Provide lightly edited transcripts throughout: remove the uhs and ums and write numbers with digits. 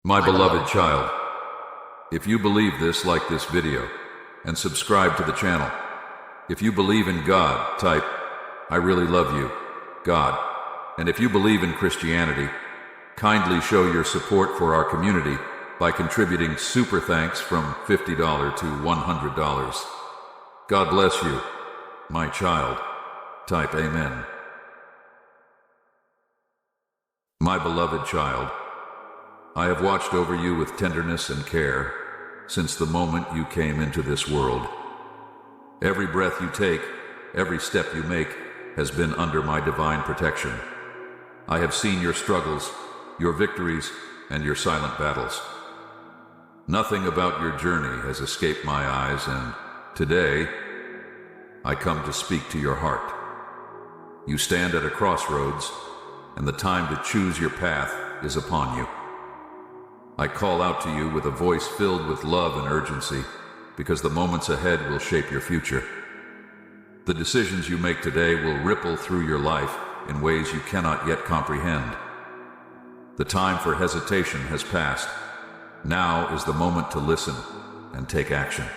My beloved child, if you believe this, like this video and subscribe to the channel. If you believe in God, type, I really love you, God. And if you believe in Christianity, kindly show your support for our community by contributing super thanks from $50 to $100. God bless you, my child. Type Amen. My beloved child, I have watched over you with tenderness and care since the moment you came into this world. Every breath you take, every step you make has been under my divine protection. I have seen your struggles, your victories, and your silent battles. Nothing about your journey has escaped my eyes, and today, I come to speak to your heart. You stand at a crossroads, and the time to choose your path is upon you. I call out to you with a voice filled with love and urgency, because the moments ahead will shape your future. The decisions you make today will ripple through your life in ways you cannot yet comprehend. The time for hesitation has passed. Now is the moment to listen and take action.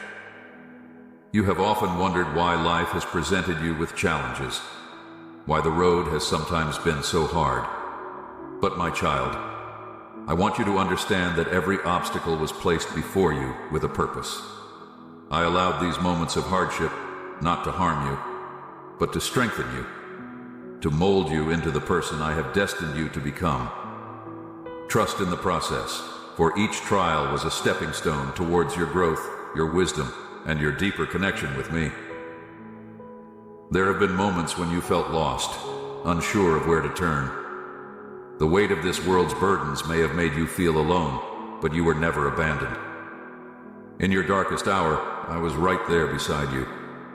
You have often wondered why life has presented you with challenges, why the road has sometimes been so hard. But my child, I want you to understand that every obstacle was placed before you with a purpose. I allowed these moments of hardship not to harm you, but to strengthen you, to mold you into the person I have destined you to become. Trust in the process, for each trial was a stepping stone towards your growth, your wisdom, and your deeper connection with me. There have been moments when you felt lost, unsure of where to turn. The weight of this world's burdens may have made you feel alone, but you were never abandoned. In your darkest hour, I was right there beside you,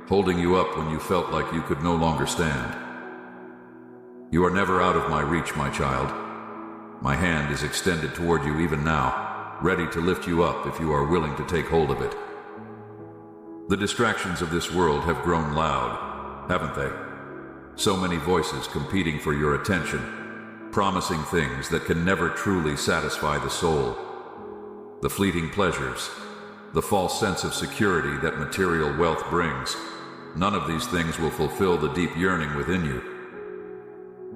holding you up when you felt like you could no longer stand. You are never out of my reach, my child. My hand is extended toward you even now, ready to lift you up if you are willing to take hold of it. The distractions of this world have grown loud, haven't they? So many voices competing for your attention, promising things that can never truly satisfy the soul. The fleeting pleasures, the false sense of security that material wealth brings, none of these things will fulfill the deep yearning within you.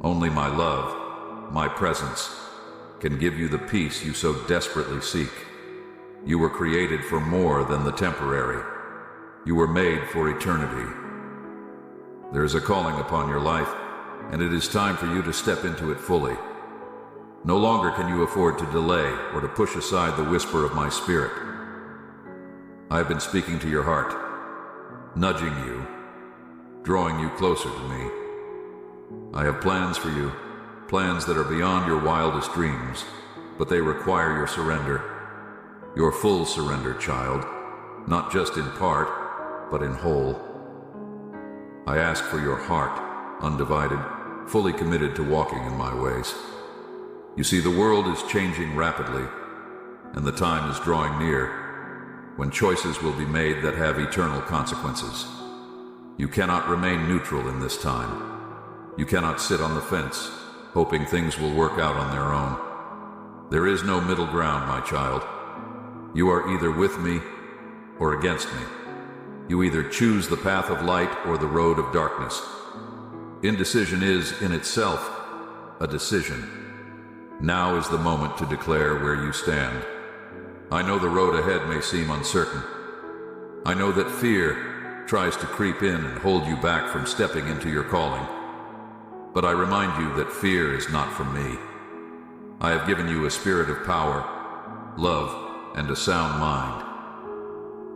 Only my love, my presence, can give you the peace you so desperately seek. You were created for more than the temporary. You were made for eternity. There is a calling upon your life, and it is time for you to step into it fully. No longer can you afford to delay or to push aside the whisper of my spirit. I have been speaking to your heart, nudging you, drawing you closer to me. I have plans for you, plans that are beyond your wildest dreams, but they require your surrender, your full surrender, child, not just in part, but in whole. I ask for your heart, undivided, fully committed to walking in my ways. You see, the world is changing rapidly, and the time is drawing near, when choices will be made that have eternal consequences. You cannot remain neutral in this time. You cannot sit on the fence, hoping things will work out on their own. There is no middle ground, my child. You are either with me or against me. You either choose the path of light or the road of darkness. Indecision is, in itself, a decision. Now is the moment to declare where you stand. I know the road ahead may seem uncertain. I know that fear tries to creep in and hold you back from stepping into your calling. But I remind you that fear is not from me. I have given you a spirit of power, love, and a sound mind.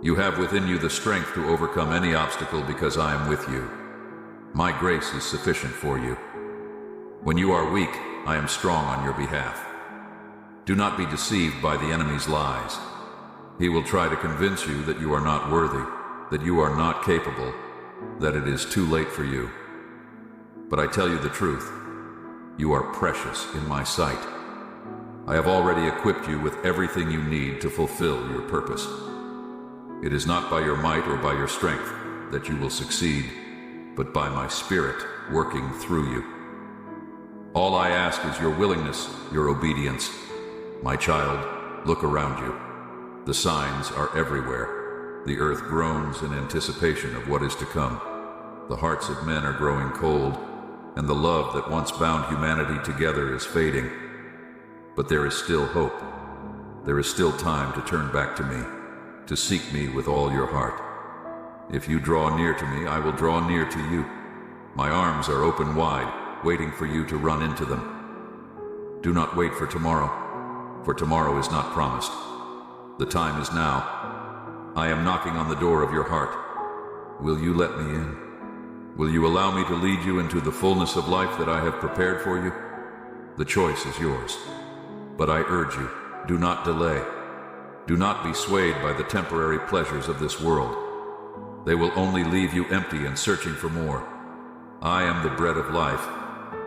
You have within you the strength to overcome any obstacle because I am with you. My grace is sufficient for you. When you are weak, I am strong on your behalf. Do not be deceived by the enemy's lies. He will try to convince you that you are not worthy, that you are not capable, that it is too late for you. But I tell you the truth, you are precious in my sight. I have already equipped you with everything you need to fulfill your purpose. It is not by your might or by your strength that you will succeed, but by my spirit working through you. All I ask is your willingness, your obedience. My child, Look around you. The signs are everywhere. The earth groans in anticipation of what is to come. The hearts of men are growing cold, and the love that once bound humanity together is fading. But there is still hope. There is still time to turn back to me, to seek me with all your heart. If you draw near to me, I will draw near to you. My arms are open wide, waiting for you to run into them. Do not wait for tomorrow is not promised. The time is now. I am knocking on the door of your heart. Will you let me in? Will you allow me to lead you into the fullness of life that I have prepared for you? The choice is yours. But I urge you, do not delay. Do not be swayed by the temporary pleasures of this world. They will only leave you empty and searching for more. I am the bread of life,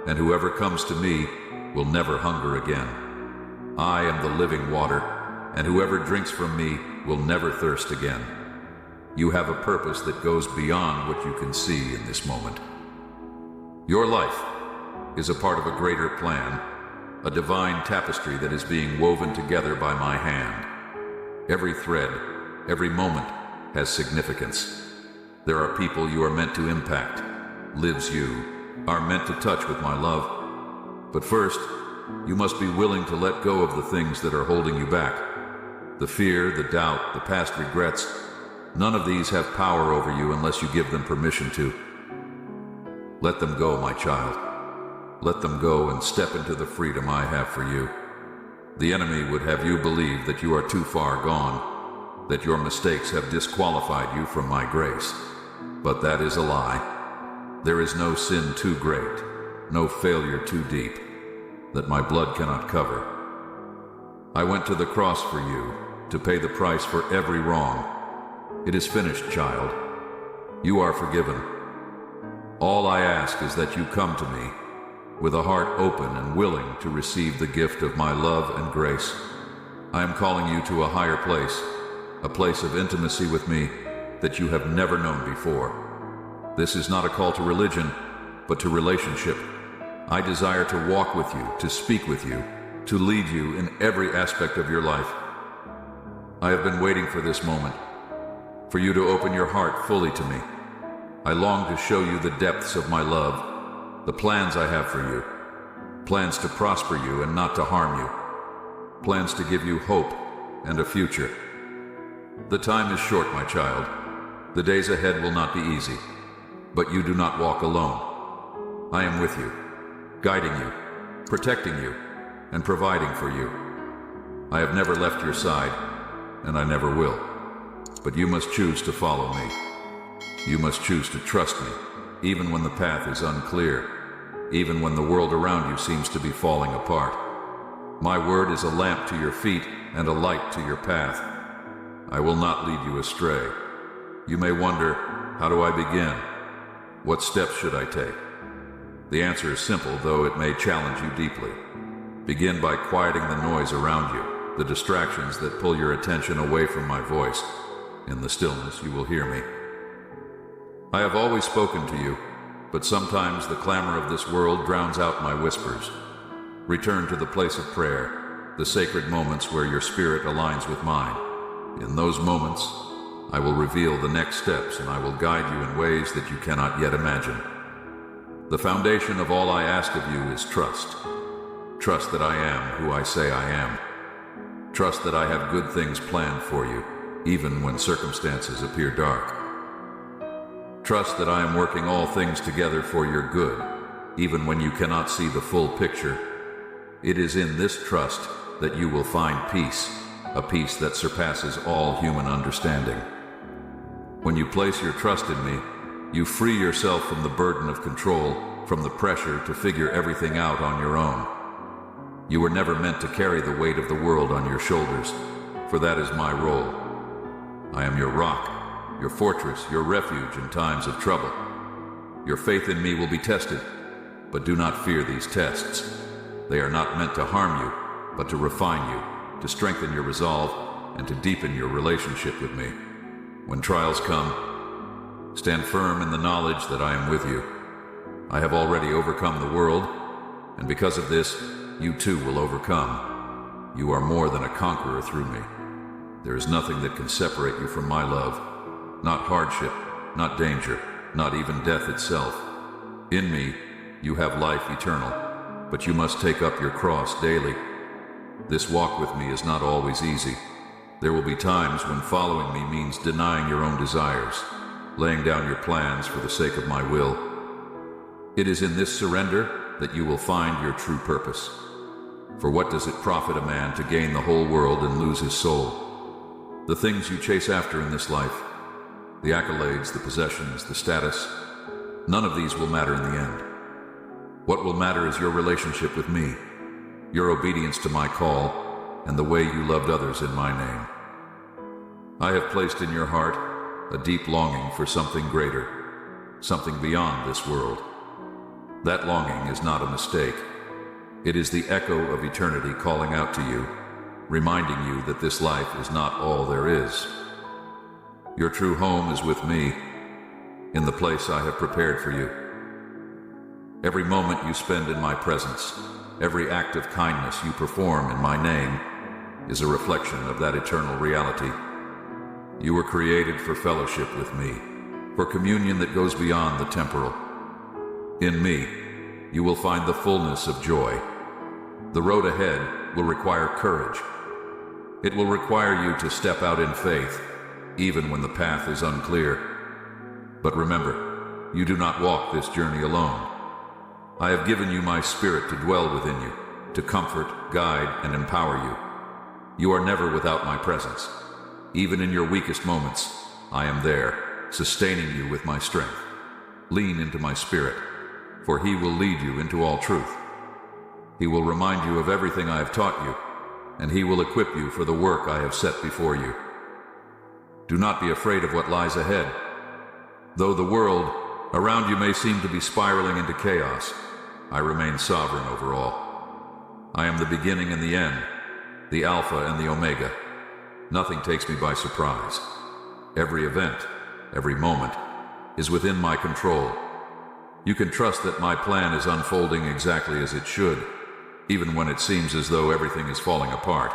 and whoever comes to me will never hunger again. I am the living water, and whoever drinks from me will never thirst again. You have a purpose that goes beyond what you can see in this moment. Your life is a part of a greater plan, a divine tapestry that is being woven together by my hand. Every thread, every moment has significance. There are people you are meant to impact, lives you are meant to touch with my love. But first, you must be willing to let go of the things that are holding you back. The fear, the doubt, the past regrets, none of these have power over you unless you give them permission to. Let them go, my child. Let them go and step into the freedom I have for you. The enemy would have you believe that you are too far gone, that your mistakes have disqualified you from my grace. But that is a lie. There is no sin too great, no failure too deep, that my blood cannot cover. I went to the cross for you, to pay the price for every wrong. It is finished, child. You are forgiven. All I ask is that you come to me, with a heart open and willing to receive the gift of my love and grace. I am calling you to a higher place, a place of intimacy with me that you have never known before. This is not a call to religion, but to relationship. I desire to walk with you, to speak with you, to lead you in every aspect of your life. I have been waiting for this moment, for you to open your heart fully to me. I long to show you the depths of my love, the plans I have for you, plans to prosper you and not to harm you, plans to give you hope and a future. The time is short, my child. The days ahead will not be easy, but you do not walk alone. I am with you, guiding you, protecting you, and providing for you. I have never left your side, and I never will. But you must choose to follow me. You must choose to trust me, even when the path is unclear, even when the world around you seems to be falling apart. My word is a lamp to your feet and a light to your path. I will not lead you astray. You may wonder, how do I begin? What steps should I take? The answer is simple, though it may challenge you deeply. Begin by quieting the noise around you, the distractions that pull your attention away from my voice. In the stillness, you will hear me. I have always spoken to you, but sometimes the clamor of this world drowns out my whispers. Return to the place of prayer, the sacred moments where your spirit aligns with mine. In those moments, I will reveal the next steps and I will guide you in ways that you cannot yet imagine. The foundation of all I ask of you is trust. Trust that I am who I say I am. Trust that I have good things planned for you, even when circumstances appear dark. Trust that I am working all things together for your good, even when you cannot see the full picture. It is in this trust that you will find peace, a peace that surpasses all human understanding. When you place your trust in me, you free yourself from the burden of control, from the pressure to figure everything out on your own. You were never meant to carry the weight of the world on your shoulders, for that is my role. I am your rock, your fortress, your refuge in times of trouble. Your faith in me will be tested, but do not fear these tests. They are not meant to harm you, but to refine you, to strengthen your resolve, and to deepen your relationship with me. When trials come, stand firm in the knowledge that I am with you. I have already overcome the world, and because of this, you too will overcome. You are more than a conqueror through me. There is nothing that can separate you from my love. Not hardship, not danger, not even death itself. In me, you have life eternal, but you must take up your cross daily. This walk with me is not always easy. There will be times when following me means denying your own desires, laying down your plans for the sake of my will. It is in this surrender that you will find your true purpose. For what does it profit a man to gain the whole world and lose his soul? The things you chase after in this life, the accolades, the possessions, the status, none of these will matter in the end. What will matter is your relationship with me, your obedience to my call, and the way you loved others in my name. I have placed in your heart a deep longing for something greater, something beyond this world. That longing is not a mistake. It is the echo of eternity calling out to you, reminding you that this life is not all there is. Your true home is with me, in the place I have prepared for you. Every moment you spend in my presence, every act of kindness you perform in my name, is a reflection of that eternal reality. You were created for fellowship with me, for communion that goes beyond the temporal. In me, you will find the fullness of joy. The road ahead will require courage. It will require you to step out in faith, even when the path is unclear. But remember, you do not walk this journey alone. I have given you my spirit to dwell within you, to comfort, guide, and empower you. You are never without my presence. Even in your weakest moments, I am there, sustaining you with my strength. Lean into my spirit, for he will lead you into all truth. He will remind you of everything I have taught you, and he will equip you for the work I have set before you. Do not be afraid of what lies ahead. Though the world around you may seem to be spiraling into chaos, I remain sovereign over all. I am the beginning and the end, the Alpha and the Omega. Nothing takes me by surprise. Every event, every moment, is within my control. You can trust that my plan is unfolding exactly as it should, even when it seems as though everything is falling apart.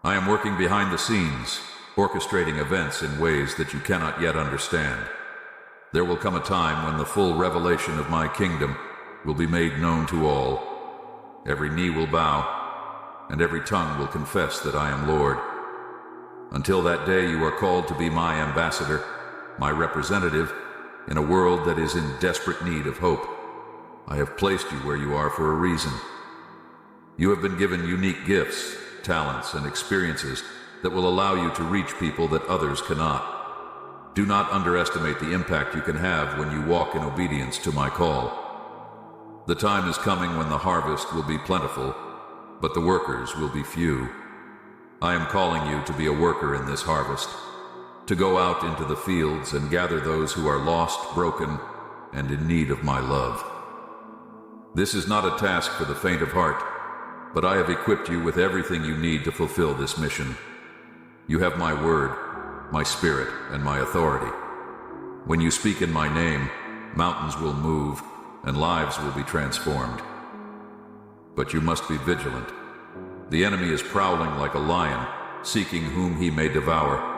I am working behind the scenes, orchestrating events in ways that you cannot yet understand. There will come a time when the full revelation of my kingdom will be made known to all. Every knee will bow, and every tongue will confess that I am Lord. Until that day, you are called to be my ambassador, my representative, in a world that is in desperate need of hope. I have placed you where you are for a reason. You have been given unique gifts, talents, and experiences that will allow you to reach people that others cannot. Do not underestimate the impact you can have when you walk in obedience to my call. The time is coming when the harvest will be plentiful, but the workers will be few. I am calling you to be a worker in this harvest, to go out into the fields and gather those who are lost, broken, and in need of my love. This is not a task for the faint of heart, but I have equipped you with everything you need to fulfill this mission. You have my word, my spirit, and my authority. When you speak in my name, mountains will move and lives will be transformed. But you must be vigilant. The enemy is prowling like a lion, seeking whom he may devour.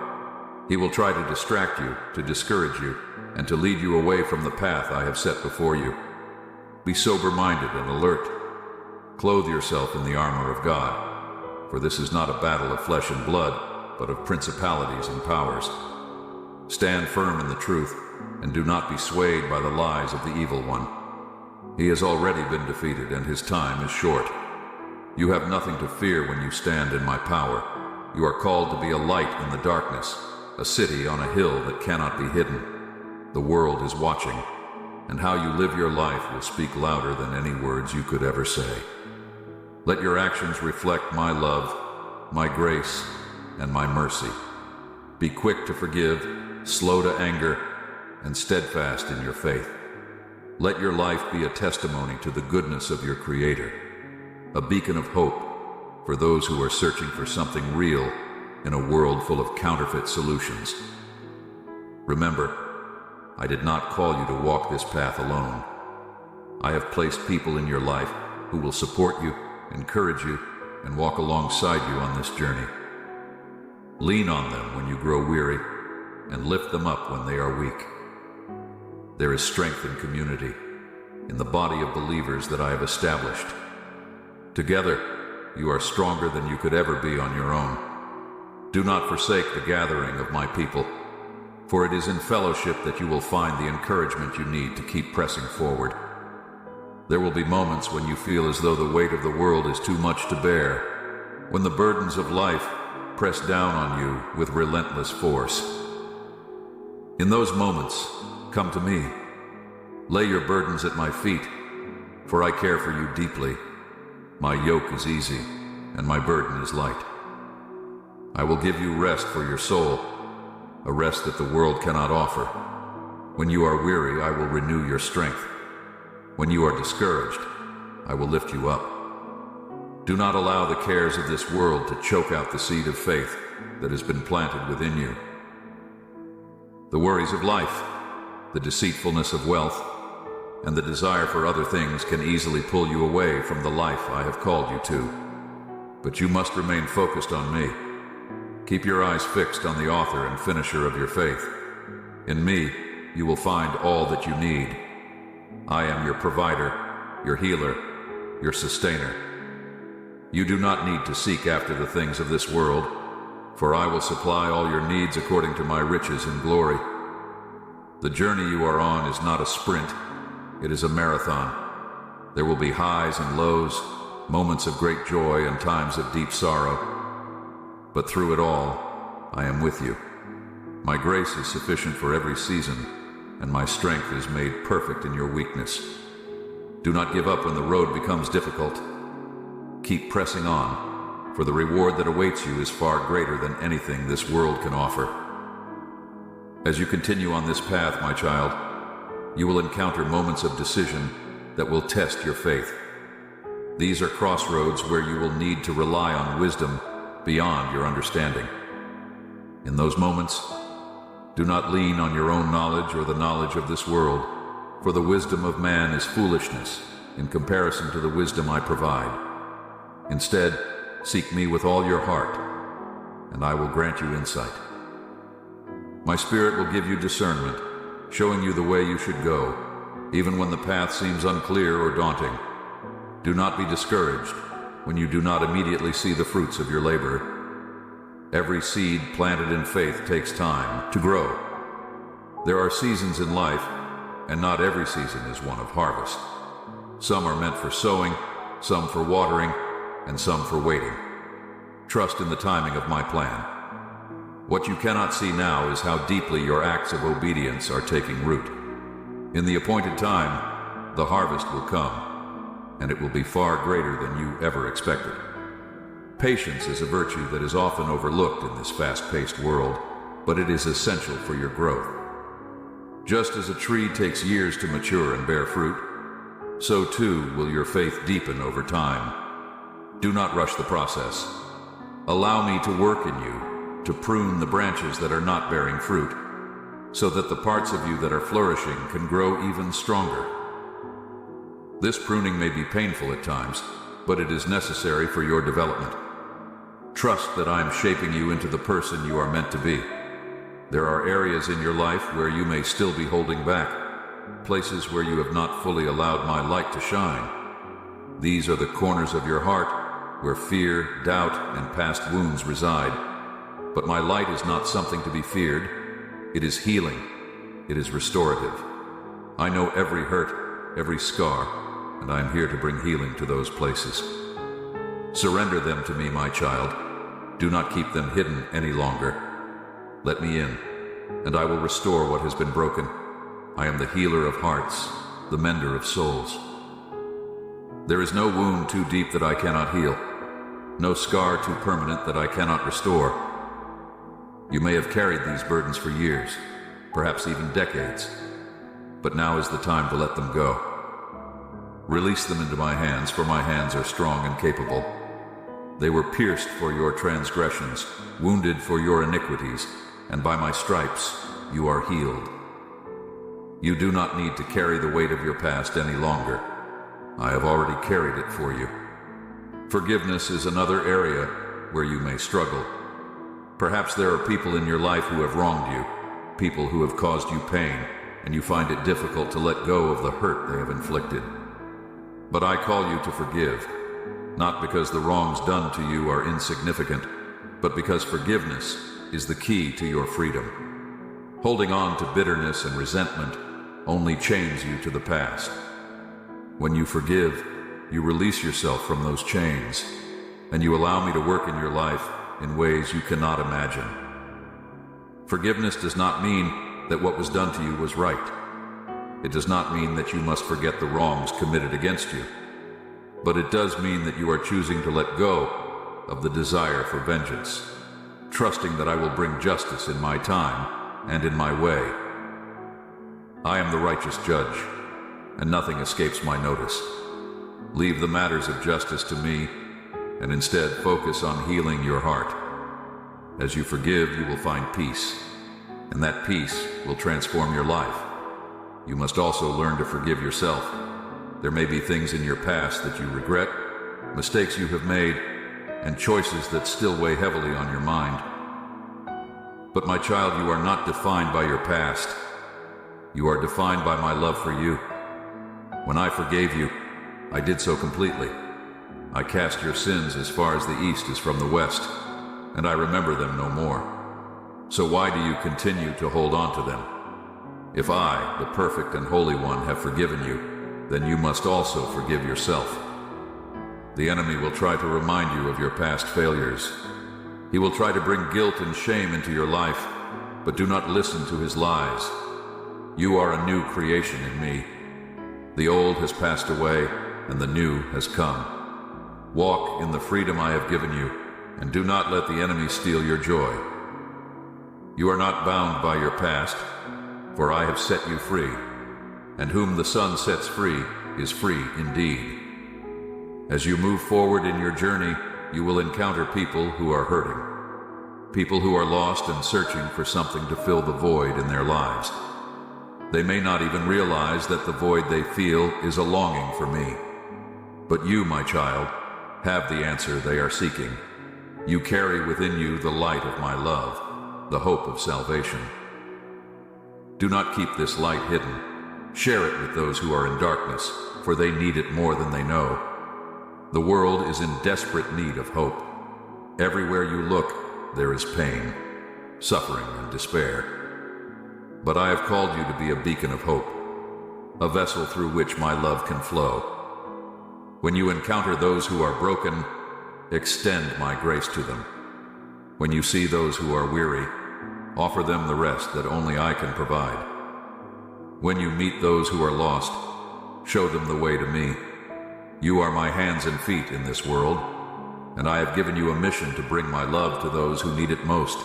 He will try to distract you, to discourage you, and to lead you away from the path I have set before you. Be sober-minded and alert. Clothe yourself in the armor of God, for this is not a battle of flesh and blood, but of principalities and powers. Stand firm in the truth, and do not be swayed by the lies of the evil one. He has already been defeated, and his time is short. You have nothing to fear when you stand in my power. You are called to be a light in the darkness, a city on a hill that cannot be hidden. The world is watching, and how you live your life will speak louder than any words you could ever say. Let your actions reflect my love, my grace, and my mercy. Be quick to forgive, slow to anger, and steadfast in your faith. Let your life be a testimony to the goodness of your Creator, a beacon of hope for those who are searching for something real in a world full of counterfeit solutions. Remember, I did not call you to walk this path alone. I have placed people in your life who will support you, encourage you, and walk alongside you on this journey. Lean on them when you grow weary, and lift them up when they are weak. There is strength in community, in the body of believers that I have established. Together, you are stronger than you could ever be on your own. Do not forsake the gathering of my people, for it is in fellowship that you will find the encouragement you need to keep pressing forward. There will be moments when you feel as though the weight of the world is too much to bear, when the burdens of life press down on you with relentless force. In those moments, come to me. Lay your burdens at my feet, for I care for you deeply. My yoke is easy, and my burden is light. I will give you rest for your soul, a rest that the world cannot offer. When you are weary, I will renew your strength. When you are discouraged, I will lift you up. Do not allow the cares of this world to choke out the seed of faith that has been planted within you. The worries of life, the deceitfulness of wealth, and the desire for other things can easily pull you away from the life I have called you to. But you must remain focused on me. Keep your eyes fixed on the author and finisher of your faith. In me, you will find all that you need. I am your provider, your healer, your sustainer. You do not need to seek after the things of this world, for I will supply all your needs according to my riches in glory. The journey you are on is not a sprint, it is a marathon. There will be highs and lows, moments of great joy and times of deep sorrow. But through it all, I am with you. My grace is sufficient for every season, and my strength is made perfect in your weakness. Do not give up when the road becomes difficult. Keep pressing on, for the reward that awaits you is far greater than anything this world can offer. As you continue on this path, my child, you will encounter moments of decision that will test your faith. These are crossroads where you will need to rely on wisdom beyond your understanding. In those moments, do not lean on your own knowledge or the knowledge of this world, for the wisdom of man is foolishness in comparison to the wisdom I provide. Instead, seek me with all your heart, and I will grant you insight. My Spirit will give you discernment, showing you the way you should go, even when the path seems unclear or daunting. Do not be discouraged when you do not immediately see the fruits of your labor. Every seed planted in faith takes time to grow. There are seasons in life, and not every season is one of harvest. Some are meant for sowing, some for watering, and some for waiting. Trust in the timing of my plan. What you cannot see now is how deeply your acts of obedience are taking root. In the appointed time, the harvest will come, and it will be far greater than you ever expected. Patience is a virtue that is often overlooked in this fast-paced world, but it is essential for your growth. Just as a tree takes years to mature and bear fruit, so too will your faith deepen over time. Do not rush the process. Allow me to work in you, to prune the branches that are not bearing fruit, so that the parts of you that are flourishing can grow even stronger. This pruning may be painful at times, but it is necessary for your development. Trust that I am shaping you into the person you are meant to be. There are areas in your life where you may still be holding back, places where you have not fully allowed my light to shine. These are the corners of your heart where fear, doubt, and past wounds reside. But my light is not something to be feared. It is healing. It is restorative. I know every hurt, every scar, and I am here to bring healing to those places. Surrender them to me, my child. Do not keep them hidden any longer. Let me in, and I will restore what has been broken. I am the healer of hearts, the mender of souls. There is no wound too deep that I cannot heal, no scar too permanent that I cannot restore. You may have carried these burdens for years, perhaps even decades, but now is the time to let them go. Release them into my hands, for my hands are strong and capable. They were pierced for your transgressions, wounded for your iniquities, and by my stripes you are healed. You do not need to carry the weight of your past any longer. I have already carried it for you. Forgiveness is another area where you may struggle. Perhaps there are people in your life who have wronged you, people who have caused you pain, and you find it difficult to let go of the hurt they have inflicted. But I call you to forgive, not because the wrongs done to you are insignificant, but because forgiveness is the key to your freedom. Holding on to bitterness and resentment only chains you to the past. When you forgive, you release yourself from those chains, and you allow me to work in your life in ways you cannot imagine. Forgiveness does not mean that what was done to you was right. It does not mean that you must forget the wrongs committed against you. But it does mean that you are choosing to let go of the desire for vengeance, trusting that I will bring justice in my time and in my way. I am the righteous judge, and nothing escapes my notice. Leave the matters of justice to me, and instead focus on healing your heart. As you forgive, you will find peace, and that peace will transform your life. You must also learn to forgive yourself. There may be things in your past that you regret, mistakes you have made, and choices that still weigh heavily on your mind. But my child, you are not defined by your past. You are defined by my love for you. When I forgave you, I did so completely. I cast your sins as far as the east is from the west, and I remember them no more. So why do you continue to hold on to them? If I, the perfect and holy one, have forgiven you, then you must also forgive yourself. The enemy will try to remind you of your past failures. He will try to bring guilt and shame into your life, but do not listen to his lies. You are a new creation in me. The old has passed away, and the new has come. Walk in the freedom I have given you, and do not let the enemy steal your joy. You are not bound by your past, for I have set you free, and whom the Son sets free is free indeed. As you move forward in your journey, you will encounter people who are hurting, people who are lost and searching for something to fill the void in their lives. They may not even realize that the void they feel is a longing for me. But you, my child, have the answer they are seeking. You carry within you the light of my love, the hope of salvation. Do not keep this light hidden. Share it with those who are in darkness, for they need it more than they know. The world is in desperate need of hope. Everywhere you look, there is pain, suffering, and despair. But I have called you to be a beacon of hope, a vessel through which my love can flow. When you encounter those who are broken, extend my grace to them. When you see those who are weary, offer them the rest that only I can provide. When you meet those who are lost, show them the way to me. You are my hands and feet in this world, and I have given you a mission to bring my love to those who need it most.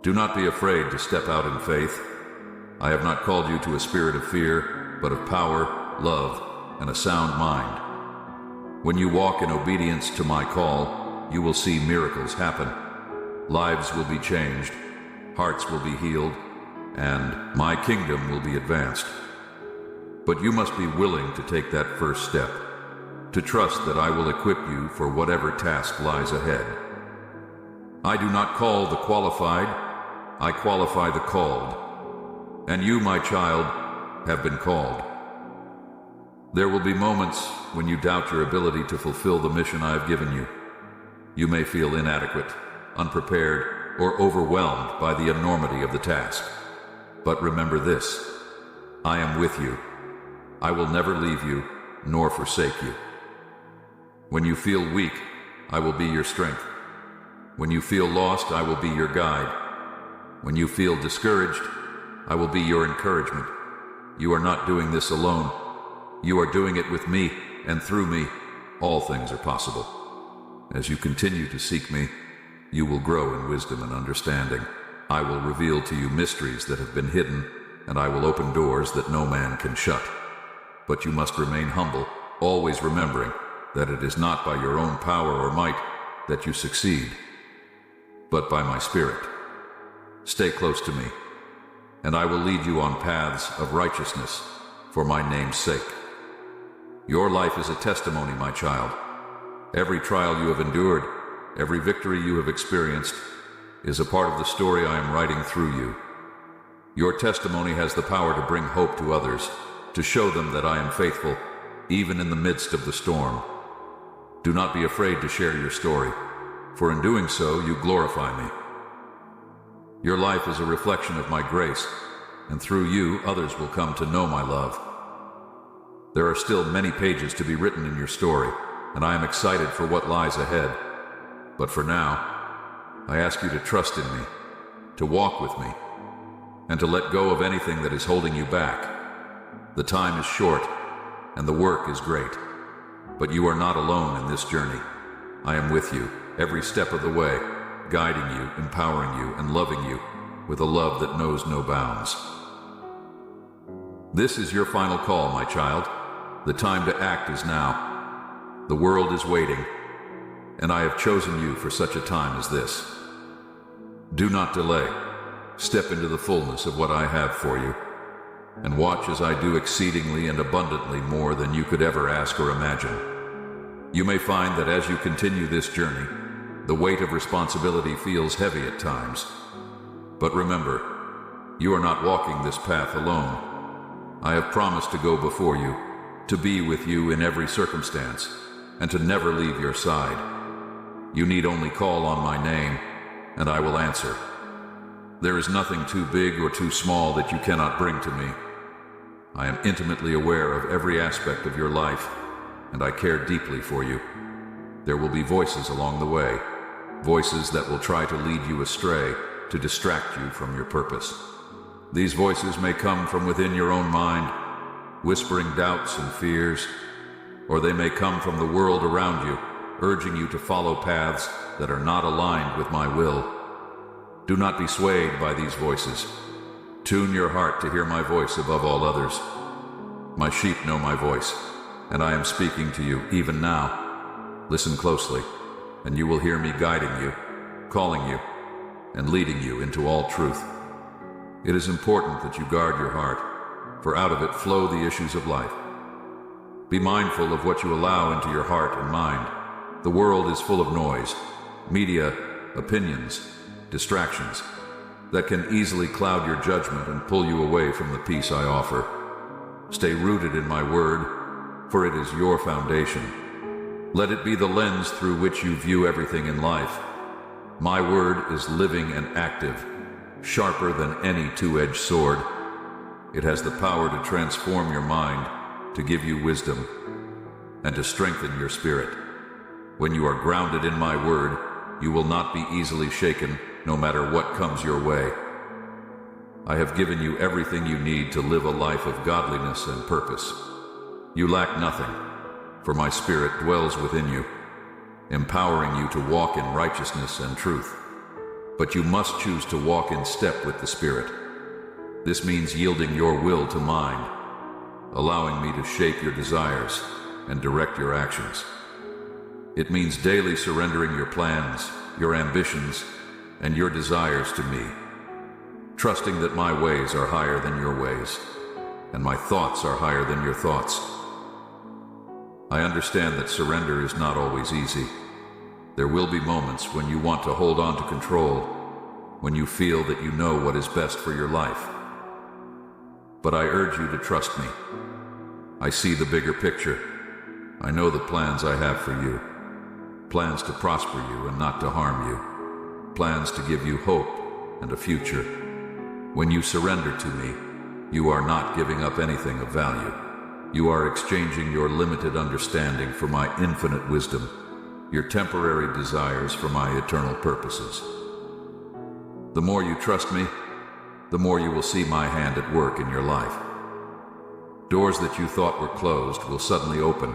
Do not be afraid to step out in faith. I have not called you to a spirit of fear, but of power, love, and a sound mind. When you walk in obedience to my call, you will see miracles happen. Lives will be changed, hearts will be healed, and my kingdom will be advanced. But you must be willing to take that first step, to trust that I will equip you for whatever task lies ahead. I do not call the qualified, I qualify the called. And you, my child, have been called. There will be moments when you doubt your ability to fulfill the mission I have given you. You may feel inadequate, unprepared, or overwhelmed by the enormity of the task. But remember this: I am with you. I will never leave you, nor forsake you. When you feel weak, I will be your strength. When you feel lost, I will be your guide. When you feel discouraged, I will be your encouragement. You are not doing this alone. You are doing it with me, and through me, all things are possible. As you continue to seek me, you will grow in wisdom and understanding. I will reveal to you mysteries that have been hidden, and I will open doors that no man can shut. But you must remain humble, always remembering that it is not by your own power or might that you succeed, but by my Spirit. Stay close to me, and I will lead you on paths of righteousness for my name's sake. Your life is a testimony, my child. Every trial you have endured, every victory you have experienced, is a part of the story I am writing through you. Your testimony has the power to bring hope to others, to show them that I am faithful, even in the midst of the storm. Do not be afraid to share your story, for in doing so, you glorify me. Your life is a reflection of my grace, and through you, others will come to know my love. There are still many pages to be written in your story, and I am excited for what lies ahead. But for now, I ask you to trust in me, to walk with me, and to let go of anything that is holding you back. The time is short, and the work is great. But you are not alone in this journey. I am with you every step of the way, guiding you, empowering you, and loving you with a love that knows no bounds. This is your final call, my child. The time to act is now. The world is waiting, and I have chosen you for such a time as this. Do not delay. Step into the fullness of what I have for you, and watch as I do exceedingly and abundantly more than you could ever ask or imagine. You may find that as you continue this journey, the weight of responsibility feels heavy at times. But remember, you are not walking this path alone. I have promised to go before you, to be with you in every circumstance, and to never leave your side. You need only call on my name, and I will answer. There is nothing too big or too small that you cannot bring to me. I am intimately aware of every aspect of your life, and I care deeply for you. There will be voices along the way, voices that will try to lead you astray, to distract you from your purpose. These voices may come from within your own mind, whispering doubts and fears, or they may come from the world around you, urging you to follow paths that are not aligned with my will. Do not be swayed by these voices. Tune your heart to hear my voice above all others. My sheep know my voice, and I am speaking to you even now. Listen closely, and you will hear me guiding you, calling you, and leading you into all truth. It is important that you guard your heart, for out of it flow the issues of life. Be mindful of what you allow into your heart and mind. The world is full of noise, media, opinions, distractions that can easily cloud your judgment and pull you away from the peace I offer. Stay rooted in my word, for it is your foundation. Let it be the lens through which you view everything in life. My word is living and active, sharper than any two-edged sword. It has the power to transform your mind, to give you wisdom, and to strengthen your spirit. When you are grounded in my word, you will not be easily shaken, no matter what comes your way. I have given you everything you need to live a life of godliness and purpose. You lack nothing, for my spirit dwells within you, empowering you to walk in righteousness and truth. But you must choose to walk in step with the Spirit. This means yielding your will to mine, allowing me to shape your desires and direct your actions. It means daily surrendering your plans, your ambitions, and your desires to me, trusting that my ways are higher than your ways, and my thoughts are higher than your thoughts. I understand that surrender is not always easy. There will be moments when you want to hold on to control, when you feel that you know what is best for your life. But I urge you to trust me. I see the bigger picture. I know the plans I have for you. Plans to prosper you and not to harm you. Plans to give you hope and a future. When you surrender to me, you are not giving up anything of value. You are exchanging your limited understanding for my infinite wisdom, your temporary desires for my eternal purposes. The more you trust me, the more you will see my hand at work in your life. Doors that you thought were closed will suddenly open.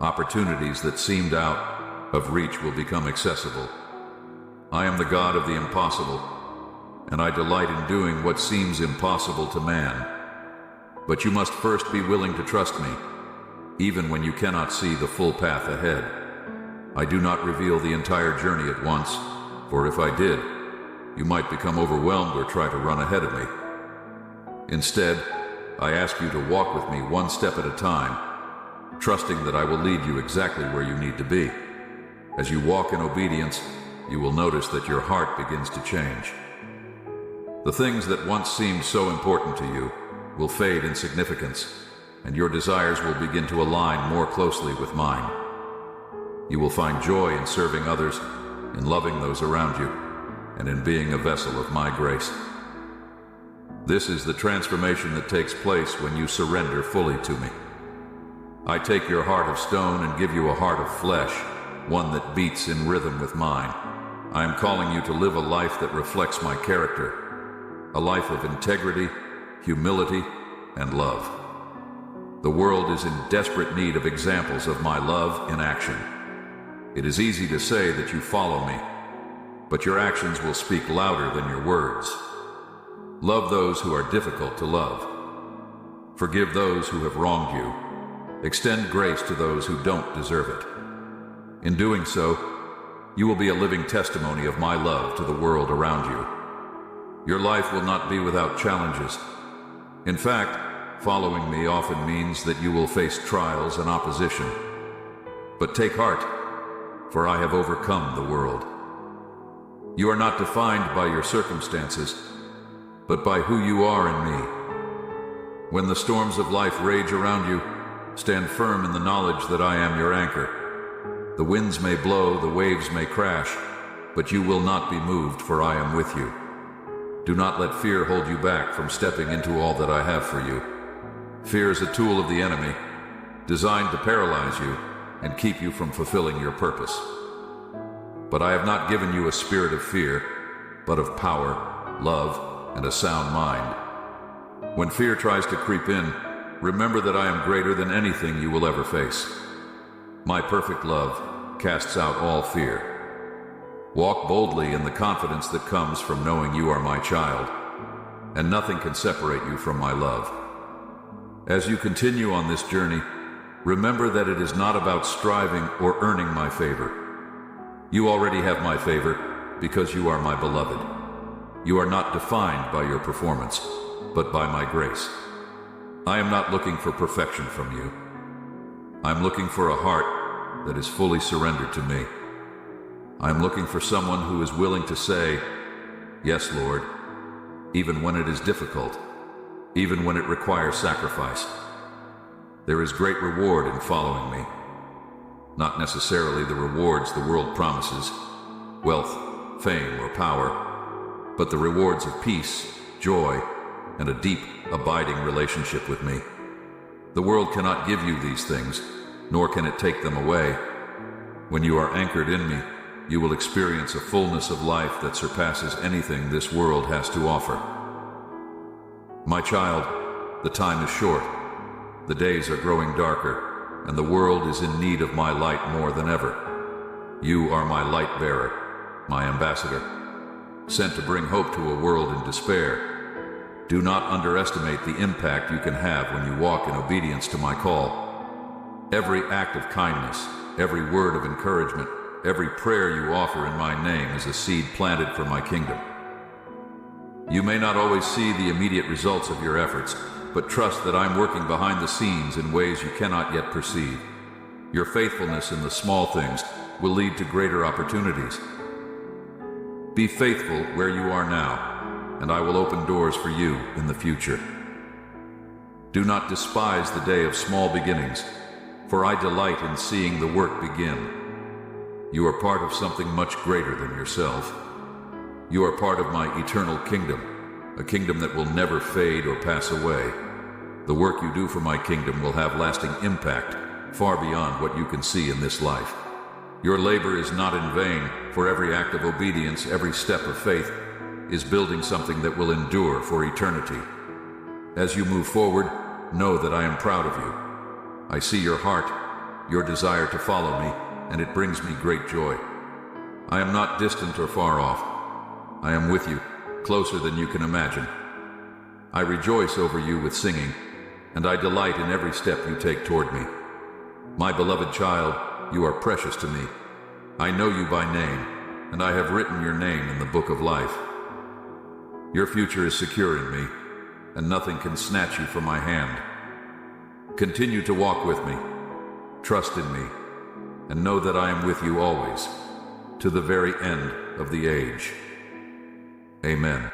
Opportunities that seemed out of reach will become accessible. I am the God of the impossible, and I delight in doing what seems impossible to man. But you must first be willing to trust me, even when you cannot see the full path ahead. I do not reveal the entire journey at once, for if I did, you might become overwhelmed or try to run ahead of me. Instead, I ask you to walk with me one step at a time, trusting that I will lead you exactly where you need to be. As you walk in obedience, you will notice that your heart begins to change. The things that once seemed so important to you will fade in significance, and your desires will begin to align more closely with mine. You will find joy in serving others, in loving those around you, and in being a vessel of my grace. This is the transformation that takes place when you surrender fully to me. I take your heart of stone and give you a heart of flesh, one that beats in rhythm with mine. I am calling you to live a life that reflects my character, a life of integrity, humility, and love. The world is in desperate need of examples of my love in action. It is easy to say that you follow me, but your actions will speak louder than your words. Love those who are difficult to love. Forgive those who have wronged you. Extend grace to those who don't deserve it. In doing so, you will be a living testimony of my love to the world around you. Your life will not be without challenges. In fact, following me often means that you will face trials and opposition. But take heart, for I have overcome the world. You are not defined by your circumstances, but by who you are in me. When the storms of life rage around you, stand firm in the knowledge that I am your anchor. The winds may blow, the waves may crash, but you will not be moved, for I am with you. Do not let fear hold you back from stepping into all that I have for you. Fear is a tool of the enemy, designed to paralyze you and keep you from fulfilling your purpose. But I have not given you a spirit of fear, but of power, love, and a sound mind. When fear tries to creep in, remember that I am greater than anything you will ever face. My perfect love casts out all fear. Walk boldly in the confidence that comes from knowing you are my child, and nothing can separate you from my love. As you continue on this journey, remember that it is not about striving or earning my favor. You already have my favor because you are my beloved. You are not defined by your performance, but by my grace. I am not looking for perfection from you. I'm looking for a heart that is fully surrendered to me. I'm looking for someone who is willing to say, "Yes, Lord," even when it is difficult, even when it requires sacrifice. There is great reward in following me. Not necessarily the rewards the world promises, wealth, fame, or power, but the rewards of peace, joy, and a deep, abiding relationship with me. The world cannot give you these things, nor can it take them away. When you are anchored in me, you will experience a fullness of life that surpasses anything this world has to offer. My child, the time is short. The days are growing darker, and the world is in need of my light more than ever. You are my light bearer, my ambassador, sent to bring hope to a world in despair. Do not underestimate the impact you can have when you walk in obedience to my call. Every act of kindness, every word of encouragement, every prayer you offer in my name is a seed planted for my kingdom. You may not always see the immediate results of your efforts, but trust that I'm working behind the scenes in ways you cannot yet perceive. Your faithfulness in the small things will lead to greater opportunities. Be faithful where you are now, and I will open doors for you in the future. Do not despise the day of small beginnings, for I delight in seeing the work begin. You are part of something much greater than yourself. You are part of my eternal kingdom, a kingdom that will never fade or pass away. The work you do for my kingdom will have lasting impact, far beyond what you can see in this life. Your labor is not in vain, for every act of obedience, every step of faith, is building something that will endure for eternity. As you move forward, know that I am proud of you. I see your heart, your desire to follow me, and it brings me great joy. I am not distant or far off. I am with you, closer than you can imagine. I rejoice over you with singing, and I delight in every step you take toward me. My beloved child, you are precious to me. I know you by name, and I have written your name in the book of life. Your future is secure in me, and nothing can snatch you from my hand. Continue to walk with me, Trust in me, and know that I am with you always, to the very end of the age. Amen.